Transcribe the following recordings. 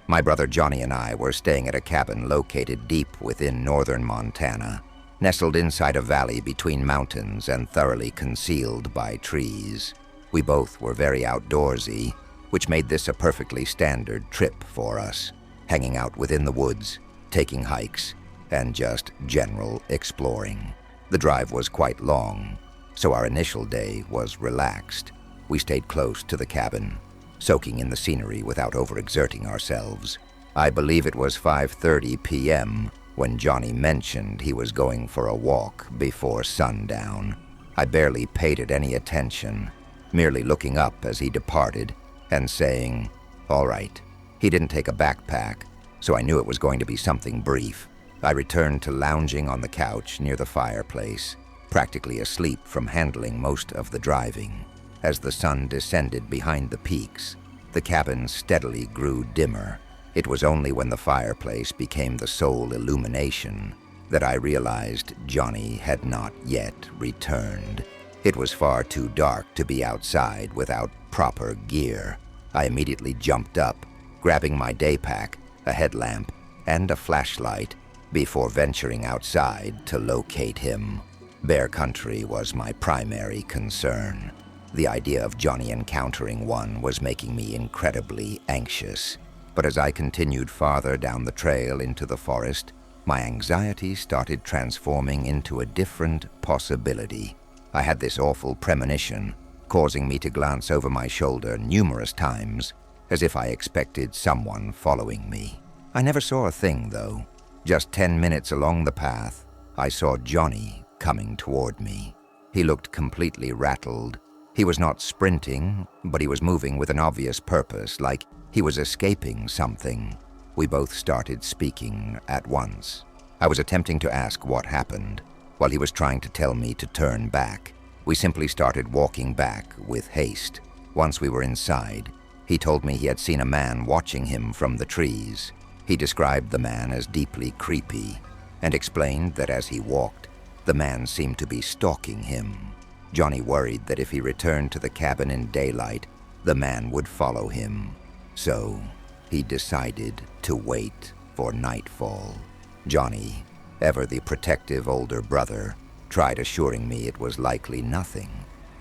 My brother Johnny and I were staying at a cabin located deep within northern Montana, nestled inside a valley between mountains and thoroughly concealed by trees. We both were very outdoorsy, which made this a perfectly standard trip for us, hanging out within the woods, taking hikes, and just general exploring. The drive was quite long, so our initial day was relaxed. We stayed close to the cabin, soaking in the scenery without overexerting ourselves. I believe it was 5:30 p.m. when Johnny mentioned he was going for a walk before sundown. I barely paid it any attention, merely looking up as he departed and saying, "All right." He didn't take a backpack, so I knew it was going to be something brief. I returned to lounging on the couch near the fireplace, practically asleep from handling most of the driving. As the sun descended behind the peaks, the cabin steadily grew dimmer. It was only when the fireplace became the sole illumination that I realized Johnny had not yet returned. It was far too dark to be outside without proper gear. I immediately jumped up, grabbing my day pack, a headlamp, and a flashlight before venturing outside to locate him. Bear country was my primary concern. The idea of Johnny encountering one was making me incredibly anxious. But as I continued farther down the trail into the forest, my anxiety started transforming into a different possibility. I had this awful premonition, causing me to glance over my shoulder numerous times, as if I expected someone following me. I never saw a thing, though. Just 10 minutes along the path, I saw Johnny coming toward me. He looked completely rattled. He was not sprinting, but he was moving with an obvious purpose, like he was escaping something. We both started speaking at once. I was attempting to ask what happened, while he was trying to tell me to turn back. We simply started walking back with haste. Once we were inside, he told me he had seen a man watching him from the trees. He described the man as deeply creepy, and explained that as he walked, the man seemed to be stalking him. Johnny worried that if he returned to the cabin in daylight, the man would follow him. So he decided to wait for nightfall. Johnny, ever the protective older brother, tried assuring me it was likely nothing,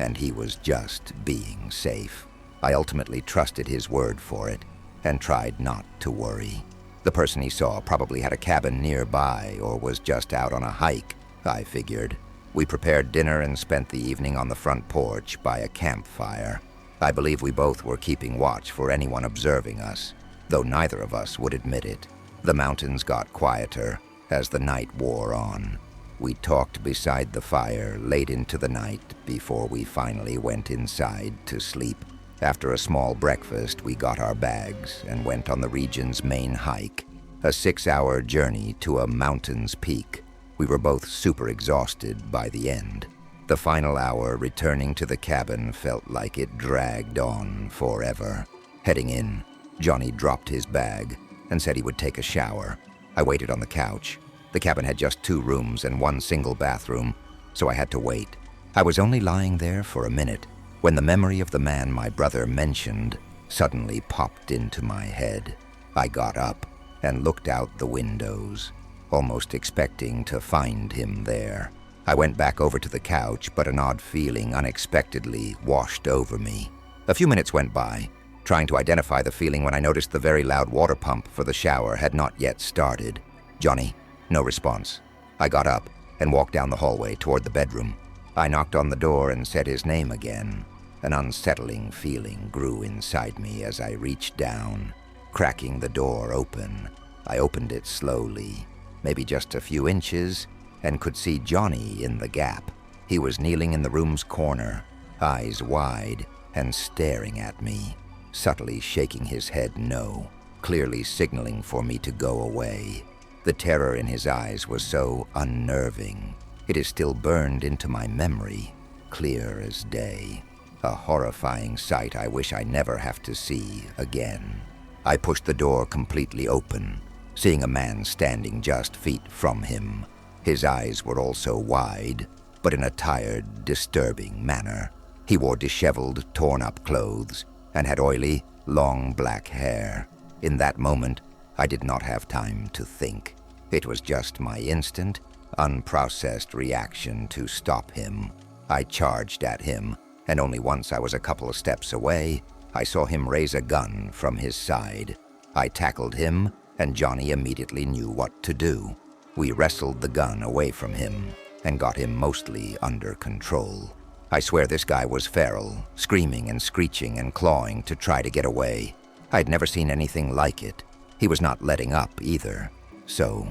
and he was just being safe. I ultimately trusted his word for it and tried not to worry. The person he saw probably had a cabin nearby or was just out on a hike, I figured. We prepared dinner and spent the evening on the front porch by a campfire. I believe we both were keeping watch for anyone observing us, though neither of us would admit it. The mountains got quieter as the night wore on. We talked beside the fire late into the night before we finally went inside to sleep. After a small breakfast, we got our bags and went on the region's main hike, a 6-hour journey to a mountain's peak. We were both super exhausted by the end. The final hour returning to the cabin felt like it dragged on forever. Heading in, Johnny dropped his bag and said he would take a shower. I waited on the couch. The cabin had just 2 rooms and 1 single bathroom, so I had to wait. I was only lying there for a minute when the memory of the man my brother mentioned suddenly popped into my head. I got up and looked out the windows, almost expecting to find him there. I went back over to the couch, but an odd feeling unexpectedly washed over me. A few minutes went by, trying to identify the feeling when I noticed the very loud water pump for the shower had not yet started. "Johnny?" No response. I got up and walked down the hallway toward the bedroom. I knocked on the door and said his name again. An unsettling feeling grew inside me as I reached down, cracking the door open. I opened it slowly, maybe just a few inches, and could see Johnny in the gap. He was kneeling in the room's corner, eyes wide and staring at me, subtly shaking his head no, clearly signaling for me to go away. The terror in his eyes was so unnerving. It is still burned into my memory, clear as day. A horrifying sight I wish I never have to see again. I pushed the door completely open, seeing a man standing just feet from him. His eyes were also wide, but in a tired, disturbing manner. He wore disheveled, torn-up clothes and had oily, long black hair. In that moment, I did not have time to think. It was just my instant, unprocessed reaction to stop him. I charged at him, and only once I was a couple of steps away, I saw him raise a gun from his side. I tackled him, and Johnny immediately knew what to do. We wrestled the gun away from him and got him mostly under control. I swear this guy was feral, screaming and screeching and clawing to try to get away. I'd never seen anything like it. He was not letting up either. So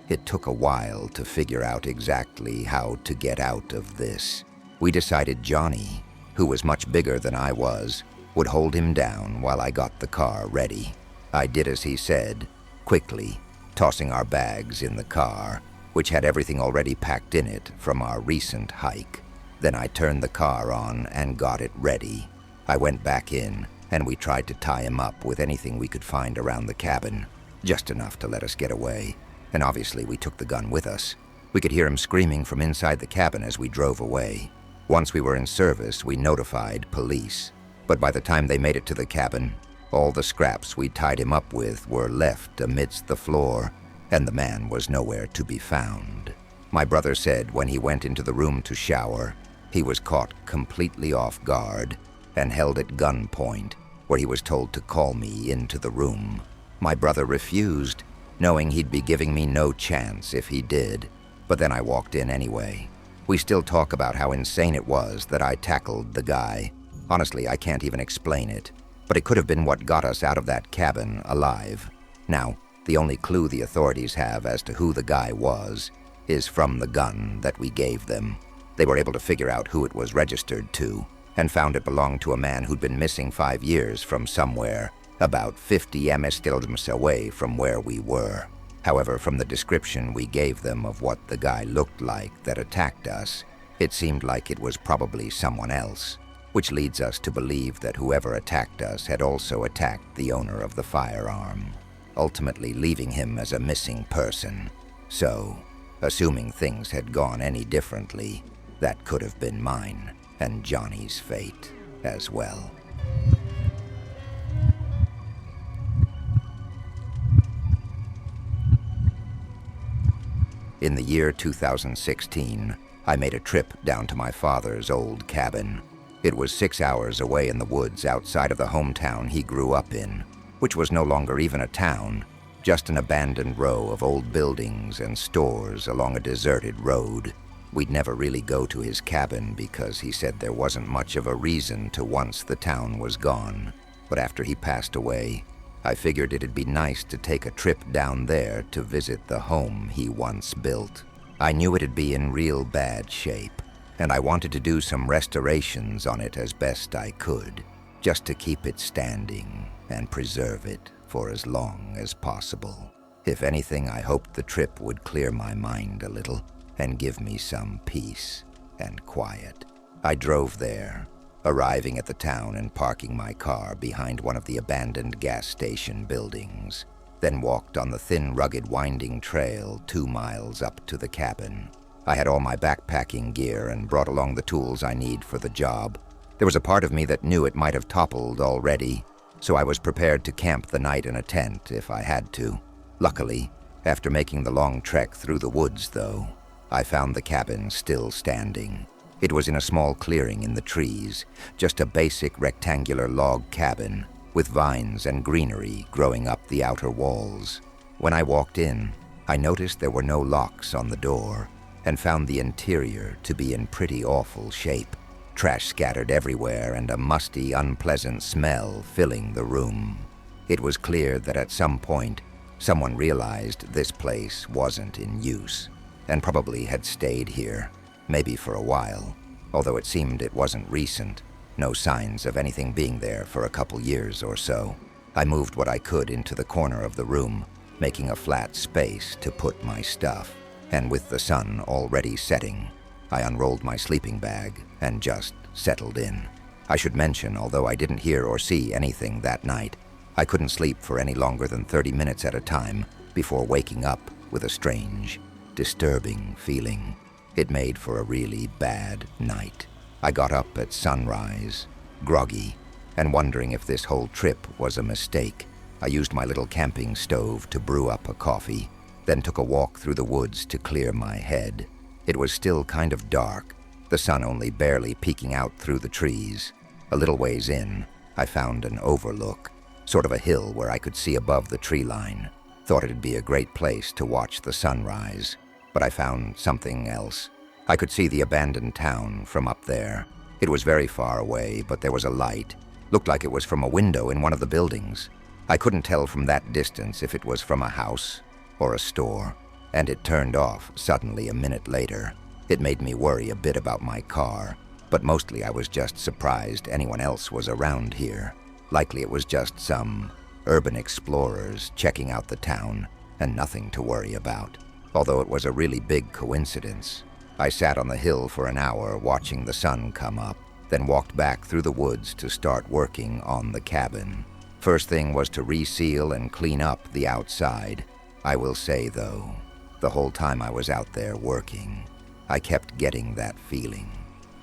it took a while to figure out exactly how to get out of this. We decided Johnny, who was much bigger than I was, would hold him down while I got the car ready. I did as he said, quickly, tossing our bags in the car, which had everything already packed in it from our recent hike. Then I turned the car on and got it ready. I went back in, and we tried to tie him up with anything we could find around the cabin, just enough to let us get away. And obviously we took the gun with us. We could hear him screaming from inside the cabin as we drove away. Once we were in service, we notified police. But by the time they made it to the cabin, all the scraps we tied him up with were left amidst the floor, and the man was nowhere to be found. My brother said when he went into the room to shower, he was caught completely off guard and held at gunpoint, where he was told to call me into the room. My brother refused, knowing he'd be giving me no chance if he did, but then I walked in anyway. We still talk about how insane it was that I tackled the guy. Honestly, I can't even explain it, but it could have been what got us out of that cabin alive. Now, the only clue the authorities have as to who the guy was is from the gun that we gave them. They were able to figure out who it was registered to, and found it belonged to a man who'd been missing 5 years from somewhere, about 50 kilometers away from where we were. However, from the description we gave them of what the guy looked like that attacked us, it seemed like it was probably someone else, which leads us to believe that whoever attacked us had also attacked the owner of the firearm, ultimately leaving him as a missing person. So, assuming things had gone any differently, that could have been mine and Johnny's fate as well. In the year 2016, I made a trip down to my father's old cabin. It was 6 hours away in the woods outside of the hometown he grew up in, which was no longer even a town, just an abandoned row of old buildings and stores along a deserted road. We'd never really go to his cabin because he said there wasn't much of a reason to once the town was gone. But after he passed away, I figured it'd be nice to take a trip down there to visit the home he once built. I knew it'd be in real bad shape, and I wanted to do some restorations on it as best I could, just to keep it standing and preserve it for as long as possible. If anything, I hoped the trip would clear my mind a little and give me some peace and quiet. I drove there, arriving at the town and parking my car behind one of the abandoned gas station buildings, then walked on the thin, rugged, winding trail 2 miles up to the cabin. I had all my backpacking gear and brought along the tools I need for the job. There was a part of me that knew it might have toppled already, so I was prepared to camp the night in a tent if I had to. Luckily, after making the long trek through the woods, though, I found the cabin still standing. It was in a small clearing in the trees, just a basic rectangular log cabin with vines and greenery growing up the outer walls. When I walked in, I noticed there were no locks on the door and found the interior to be in pretty awful shape. Trash scattered everywhere and a musty, unpleasant smell filling the room. It was clear that at some point, someone realized this place wasn't in use and probably had stayed here, maybe for a while, although it seemed it wasn't recent. No signs of anything being there for a couple years or so. I moved what I could into the corner of the room, making a flat space to put my stuff, and with the sun already setting, I unrolled my sleeping bag and just settled in. I should mention, although I didn't hear or see anything that night, I couldn't sleep for any longer than 30 minutes at a time before waking up with a strange, disturbing feeling. It made for a really bad night. I got up at sunrise, groggy, and wondering if this whole trip was a mistake. I used my little camping stove to brew up a coffee, then took a walk through the woods to clear my head. It was still kind of dark, the sun only barely peeking out through the trees. A little ways in, I found an overlook, sort of a hill where I could see above the tree line. Thought it'd be a great place to watch the sunrise, but I found something else. I could see the abandoned town from up there. It was very far away, but there was a light. Looked like it was from a window in one of the buildings. I couldn't tell from that distance if it was from a house or a store, and it turned off suddenly a minute later. It made me worry a bit about my car, but mostly I was just surprised anyone else was around here. Likely it was just some urban explorers checking out the town and nothing to worry about, although it was a really big coincidence. I sat on the hill for an hour watching the sun come up, then walked back through the woods to start working on the cabin. First thing was to reseal and clean up the outside. I will say, though, the whole time I was out there working, I kept getting that feeling,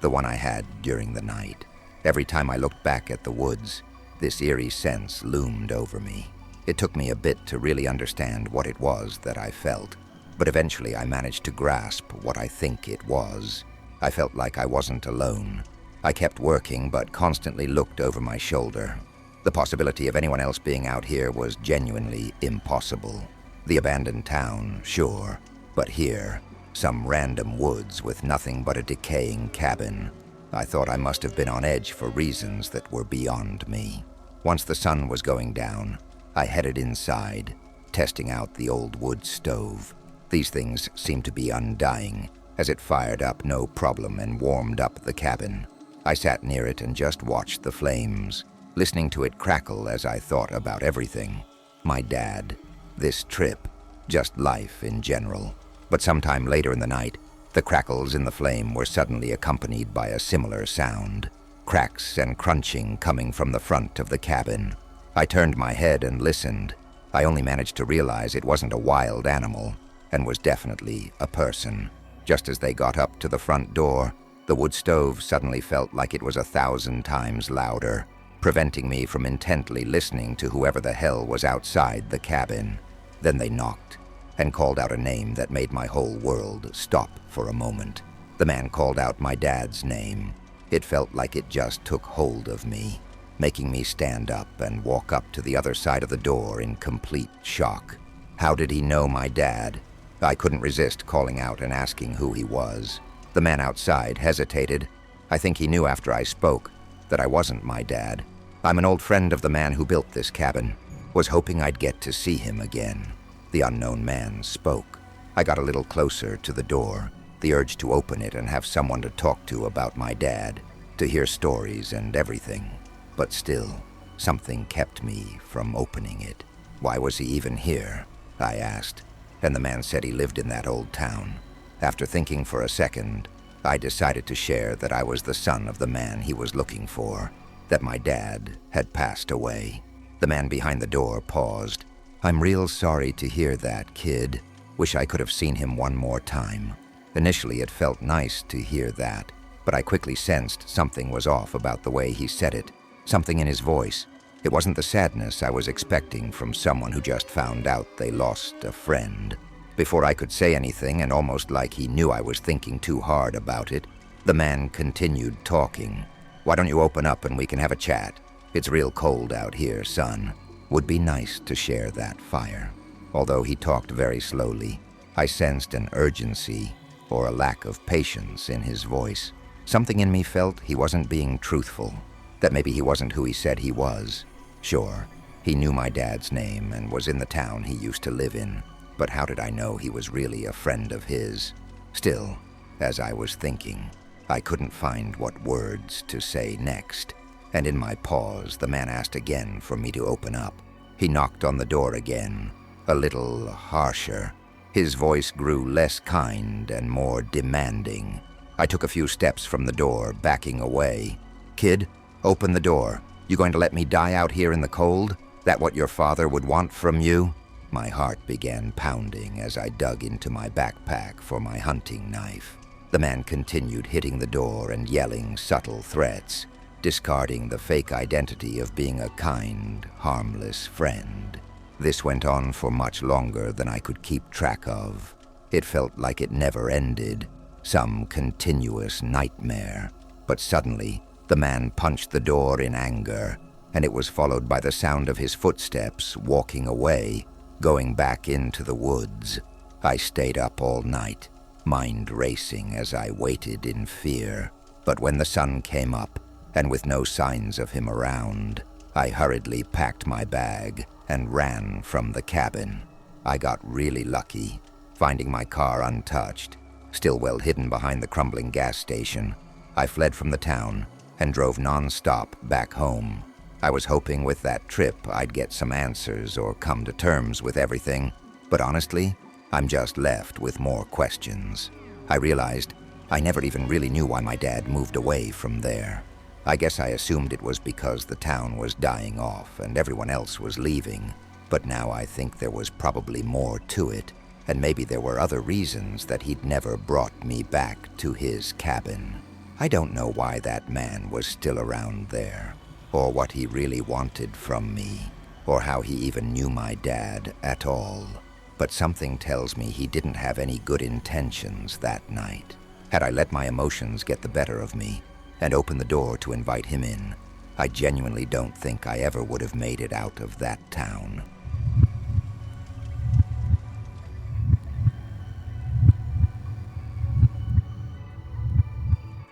the one I had during the night. Every time I looked back at the woods, this eerie sense loomed over me. It took me a bit to really understand what it was that I felt, but eventually I managed to grasp what I think it was. I felt like I wasn't alone. I kept working, but constantly looked over my shoulder. The possibility of anyone else being out here was genuinely impossible. The abandoned town, sure, but here, some random woods with nothing but a decaying cabin. I thought I must have been on edge for reasons that were beyond me. Once the sun was going down, I headed inside, testing out the old wood stove. These things seemed to be undying, as it fired up no problem and warmed up the cabin. I sat near it and just watched the flames, listening to it crackle as I thought about everything. My dad, this trip, just life in general. But sometime later in the night, the crackles in the flame were suddenly accompanied by a similar sound, cracks and crunching coming from the front of the cabin. I turned my head and listened. I only managed to realize it wasn't a wild animal, and was definitely a person. Just as they got up to the front door, the wood stove suddenly felt like it was 1,000 times louder, preventing me from intently listening to whoever the hell was outside the cabin. Then they knocked and called out a name that made my whole world stop for a moment. The man called out my dad's name. It felt like it just took hold of me, making me stand up and walk up to the other side of the door in complete shock. How did he know my dad? I couldn't resist calling out and asking who he was. The man outside hesitated. I think he knew after I spoke that I wasn't my dad. I'm an old friend of the man who built this cabin. Was hoping I'd get to see him again. The unknown man spoke. I got a little closer to the door, the urge to open it and have someone to talk to about my dad, to hear stories and everything. But still, something kept me from opening it. Why was he even here? I asked, and the man said he lived in that old town. After thinking for a second, I decided to share that I was the son of the man he was looking for, that my dad had passed away. The man behind the door paused. I'm real sorry to hear that, kid. Wish I could have seen him one more time. Initially, it felt nice to hear that, but I quickly sensed something was off about the way he said it, something in his voice. It wasn't the sadness I was expecting from someone who just found out they lost a friend. Before I could say anything, and almost like he knew I was thinking too hard about it, the man continued talking. Why don't you open up and we can have a chat? It's real cold out here, son. Would be nice to share that fire. Although he talked very slowly, I sensed an urgency or a lack of patience in his voice. Something in me felt he wasn't being truthful, that maybe he wasn't who he said he was. Sure, he knew my dad's name and was in the town he used to live in, but how did I know he was really a friend of his? Still, as I was thinking, I couldn't find what words to say next. And in my pause, the man asked again for me to open up. He knocked on the door again, a little harsher. His voice grew less kind and more demanding. I took a few steps from the door, backing away. Kid, open the door. You going to let me die out here in the cold? That what your father would want from you? My heart began pounding as I dug into my backpack for my hunting knife. The man continued hitting the door and yelling subtle threats. discarding the fake identity of being a kind, harmless friend. This went on for much longer than I could keep track of. It felt like it never ended, some continuous nightmare. But suddenly, the man punched the door in anger, and it was followed by the sound of his footsteps walking away, going back into the woods. I stayed up all night, mind racing as I waited in fear. But when the sun came up, and with no signs of him around, I hurriedly packed my bag and ran from the cabin. I got really lucky, finding my car untouched, still well hidden behind the crumbling gas station. I fled from the town and drove non-stop back home. I was hoping with that trip I'd get some answers or come to terms with everything, but honestly, I'm just left with more questions. I realized I never even really knew why my dad moved away from there. I guess I assumed it was because the town was dying off and everyone else was leaving, but now I think there was probably more to it, and maybe there were other reasons that he'd never brought me back to his cabin. I don't know why that man was still around there, or what he really wanted from me, or how he even knew my dad at all. But something tells me he didn't have any good intentions that night. Had I let my emotions get the better of me and opened the door to invite him in, I genuinely don't think I ever would have made it out of that town.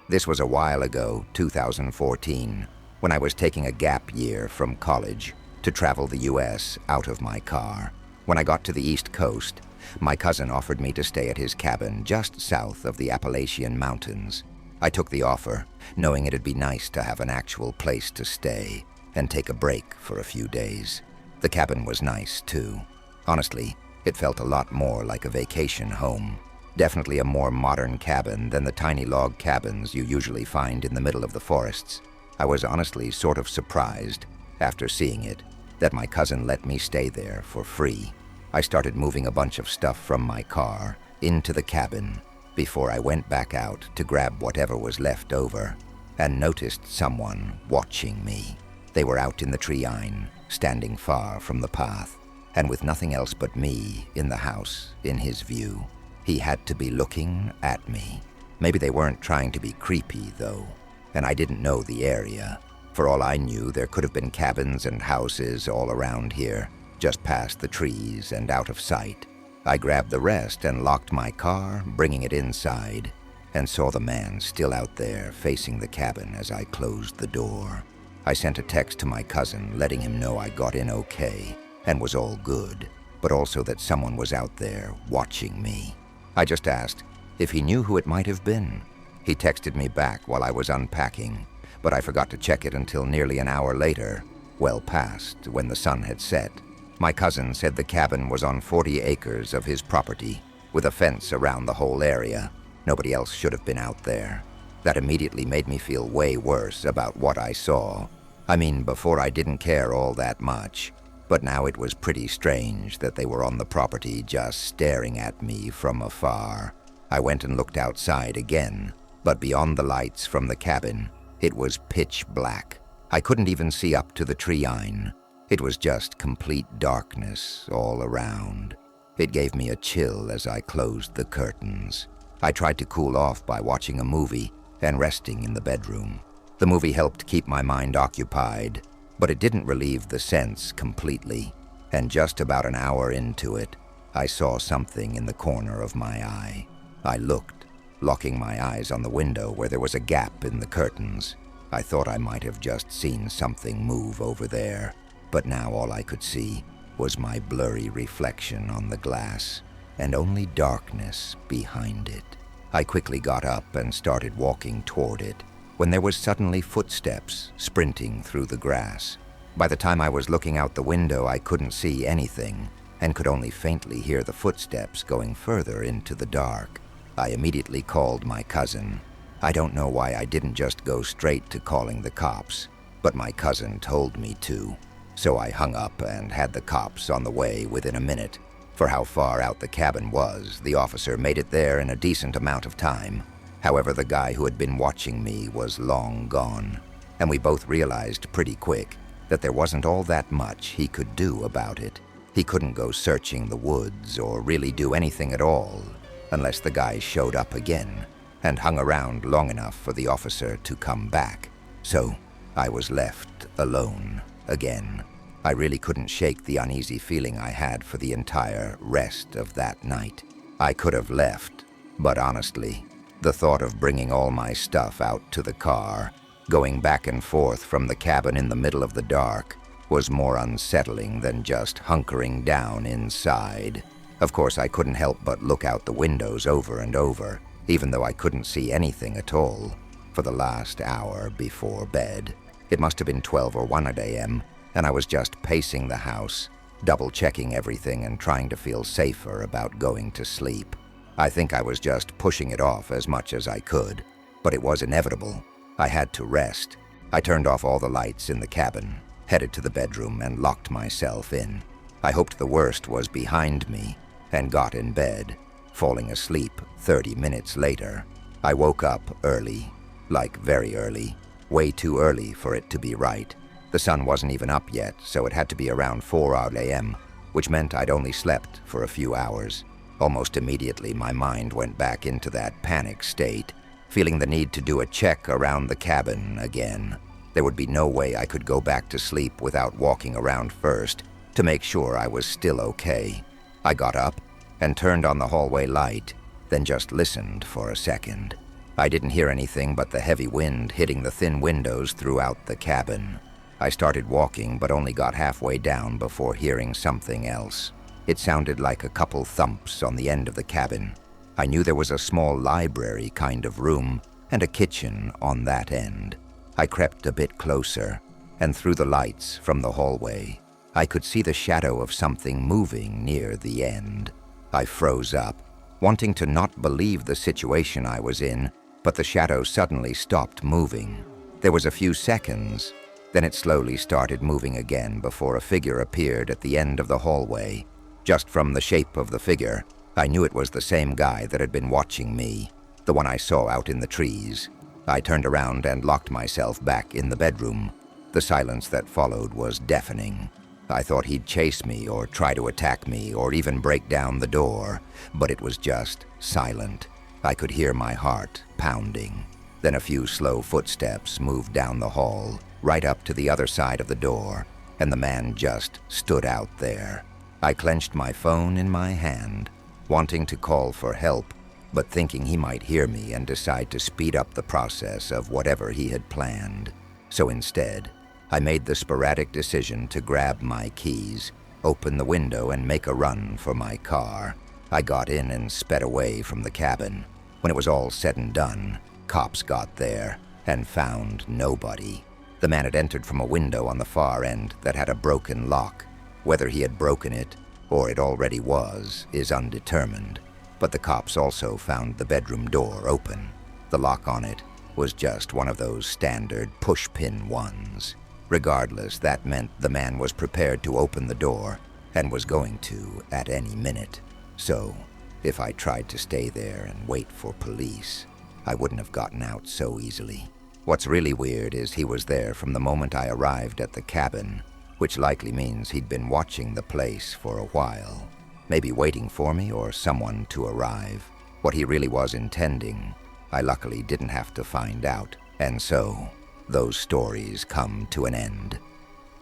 This was a while ago, 2014, when I was taking a gap year from college to travel the US out of my car. When I got to the East Coast, my cousin offered me to stay at his cabin just south of the Appalachian Mountains. I took the offer, knowing it'd be nice to have an actual place to stay and take a break for a few days. The cabin was nice, too. Honestly, it felt a lot more like a vacation home. Definitely a more modern cabin than the tiny log cabins you usually find in the middle of the forests. I was honestly sort of surprised, after seeing it, that my cousin let me stay there for free. I started moving a bunch of stuff from my car into the cabin before I went back out to grab whatever was left over, and noticed someone watching me. They were out in the treeline, standing far from the path, and with nothing else but me in the house in his view. He had to be looking at me. Maybe they weren't trying to be creepy, though, and I didn't know the area. For all I knew, there could have been cabins and houses all around here, just past the trees and out of sight. I grabbed the rest and locked my car, bringing it inside, and saw the man still out there facing the cabin as I closed the door. I sent a text to my cousin letting him know I got in okay and was all good, but also that someone was out there watching me. I just asked if he knew who it might have been. He texted me back while I was unpacking, but I forgot to check it until nearly an hour later, well past when the sun had set. My cousin said the cabin was on 40 acres of his property, with a fence around the whole area. Nobody else should have been out there. That immediately made me feel way worse about what I saw. I mean, before I didn't care all that much, but now it was pretty strange that they were on the property just staring at me from afar. I went and looked outside again, but beyond the lights from the cabin, it was pitch black. I couldn't even see up to the treeline. It was just complete darkness all around. It gave me a chill as I closed the curtains. I tried to cool off by watching a movie and resting in the bedroom. The movie helped keep my mind occupied, but it didn't relieve the sense completely, and just about an hour into it, I saw something in the corner of my eye. I looked, locking my eyes on the window where there was a gap in the curtains. I thought I might have just seen something move over there, but now all I could see was my blurry reflection on the glass, and only darkness behind it. I quickly got up and started walking toward it, when there was suddenly footsteps sprinting through the grass. By the time I was looking out the window, I couldn't see anything, and could only faintly hear the footsteps going further into the dark. I immediately called my cousin. I don't know why I didn't just go straight to calling the cops, but my cousin told me to. So I hung up and had the cops on the way within a minute. For how far out the cabin was, the officer made it there in a decent amount of time. However, the guy who had been watching me was long gone. and we both realized pretty quick that there wasn't all that much he could do about it. He couldn't go searching the woods or really do anything at all unless the guy showed up again and hung around long enough for the officer to come back. So I was left alone again. I really couldn't shake the uneasy feeling I had for the entire rest of that night. I could have left, but honestly, the thought of bringing all my stuff out to the car, going back and forth from the cabin in the middle of the dark, was more unsettling than just hunkering down inside. Of course, I couldn't help but look out the windows over and over, even though I couldn't see anything at all, for the last hour before bed. It must have been 12 or 1 a.m., and I was just pacing the house, double-checking everything and trying to feel safer about going to sleep. I think I was just pushing it off as much as I could, but it was inevitable. I had to rest. I turned off all the lights in the cabin, headed to the bedroom, and locked myself in. I hoped the worst was behind me and got in bed, falling asleep 30 minutes later. I woke up early, like very early, way too early for it to be right. The sun wasn't even up yet, so it had to be around 4 a.m., which meant I'd only slept for a few hours. Almost immediately, my mind went back into that panic state, feeling the need to do a check around the cabin again. There would be no way I could go back to sleep without walking around first to make sure I was still okay. I got up and turned on the hallway light, then just listened for a second. I didn't hear anything but the heavy wind hitting the thin windows throughout the cabin. I started walking, but only got halfway down before hearing something else. It sounded like a couple thumps on the end of the cabin. I knew there was a small library kind of room and a kitchen on that end. I crept a bit closer, and through the lights from the hallway, I could see the shadow of something moving near the end. I froze up, wanting to not believe the situation I was in, but the shadow suddenly stopped moving. There was a few seconds, then it slowly started moving again before a figure appeared at the end of the hallway. Just from the shape of the figure, I knew it was the same guy that had been watching me, the one I saw out in the trees. I turned around and locked myself back in the bedroom. The silence that followed was deafening. I thought he'd chase me or try to attack me or even break down the door, but it was just silent. I could hear my heart pounding. Then a few slow footsteps moved down the hall, right up to the other side of the door, and the man just stood out there. I clenched my phone in my hand, wanting to call for help, but thinking he might hear me and decide to speed up the process of whatever he had planned. So instead, I made the sporadic decision to grab my keys, open the window, and make a run for my car. I got in and sped away from the cabin. When it was all said and done, cops got there and found nobody. The man had entered from a window on the far end that had a broken lock. Whether he had broken it, or it already was, is undetermined. But the cops also found the bedroom door open. The lock on it was just one of those standard push-pin ones. Regardless, that meant the man was prepared to open the door and was going to at any minute. So, if I tried to stay there and wait for police, I wouldn't have gotten out so easily. What's really weird is he was there from the moment I arrived at the cabin, which likely means he'd been watching the place for a while, maybe waiting for me or someone to arrive. What he really was intending, I luckily didn't have to find out, and so those stories come to an end,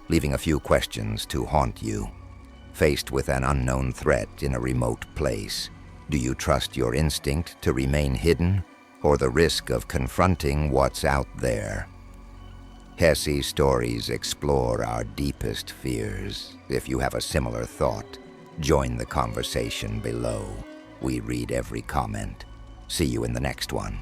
leaving a few questions to haunt you. Faced with an unknown threat in a remote place, do you trust your instinct to remain hidden, or the risk of confronting what's out there? Hesse's stories explore our deepest fears. If you have a similar thought, join the conversation below. We read every comment. See you in the next one.